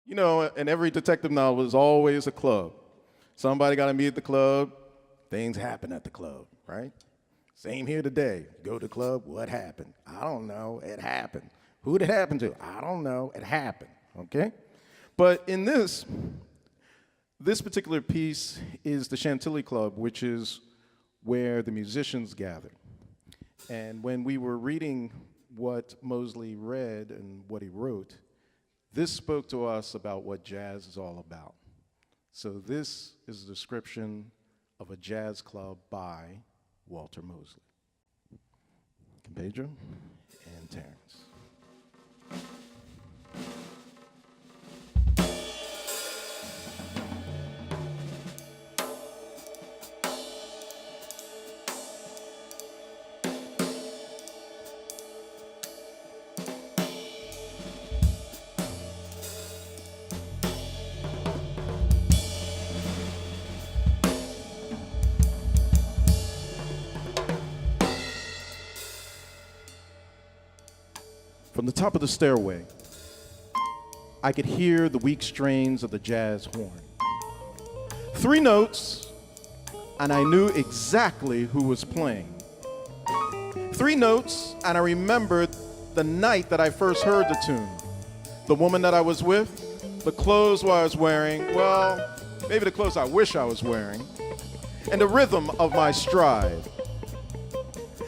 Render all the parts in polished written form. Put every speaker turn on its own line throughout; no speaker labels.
You know, in every detective novel, there's always a club. Somebody got to meet at the club. Things happen at the club, right? Same here today. Go to the club, what happened? I don't know, it happened. Who did it happen to? I don't know, it happened, okay? But in this particular piece is the Chantilly Club, which is where the musicians gather. And when we were reading what Mosley read and what he wrote, this spoke to us about what jazz is all about. So this is a description of a jazz club by Walter Mosley. Pedro and Terrence. From the top of the stairway, I could hear the weak strains of the jazz horn. 3 notes, and I knew exactly who was playing. 3 notes, and I remembered the night that I first heard the tune. The woman that I was with, the clothes I was wearing, well, maybe the clothes I wish I was wearing, and the rhythm of my stride.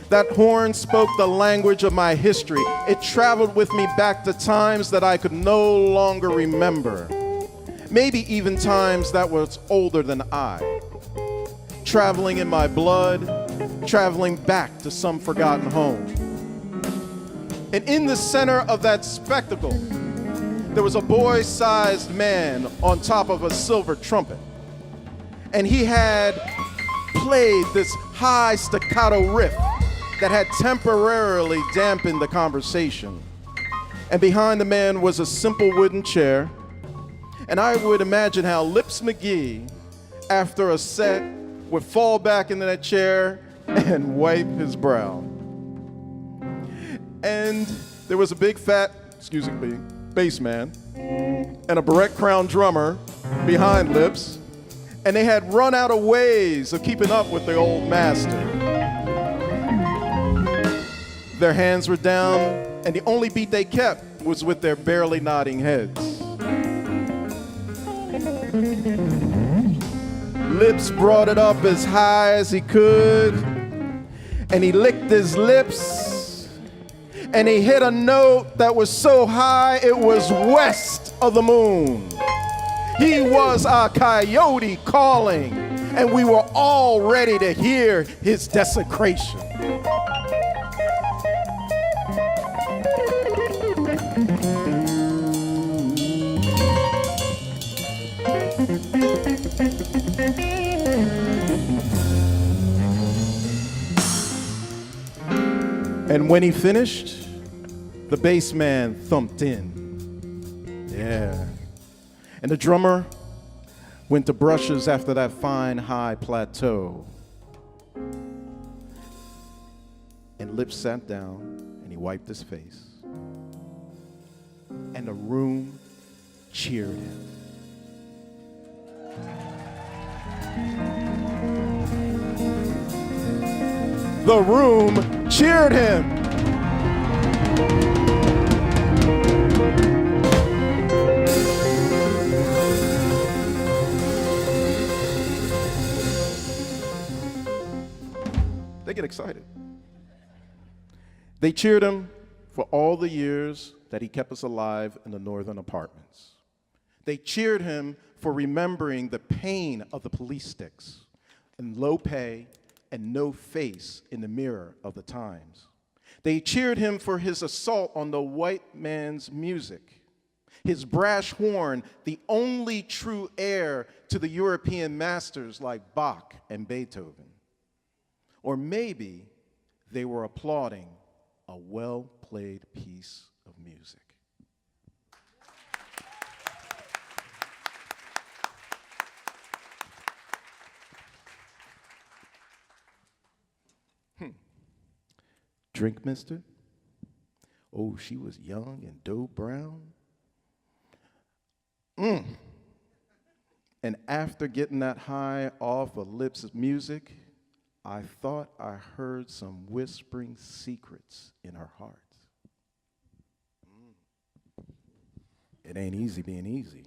That horn spoke the language of my history. It traveled with me back to times that I could no longer remember. Maybe even times that was older than I. Traveling in my blood, traveling back to some forgotten home. And in the center of that spectacle, there was a boy-sized man on top of a silver trumpet. And he had played this high staccato riff that had temporarily dampened the conversation. And behind the man was a simple wooden chair. And I would imagine how Lips McGee, after a set, would fall back into that chair and wipe his brow. And there was a big fat, bass man and a barrette crown drummer behind Lips. And they had run out of ways of keeping up with the old master. Their hands were down, and the only beat they kept was with their barely nodding heads. Lips brought it up as high as he could, and he licked his lips, and he hit a note that was so high it was west of the moon. He was a coyote calling, and we were all ready to hear his desecration. And when he finished, the bass man thumped in. Yeah. And the drummer went to brushes after that fine high plateau. And Lips sat down and he wiped his face. And the room cheered him. The room cheered him. They get excited. They cheered him for all the years that he kept us alive in the northern apartments. They cheered him for remembering the pain of the police sticks and low pay and no face in the mirror of the times. They cheered him for his assault on the white man's music, his brash horn, the only true heir to the European masters like Bach and Beethoven. Or maybe they were applauding a well-played piece of music. Drink, mister? Oh, she was young and doe brown. And after getting that high off of lips of music, I thought I heard some whispering secrets in her heart. It ain't easy being easy.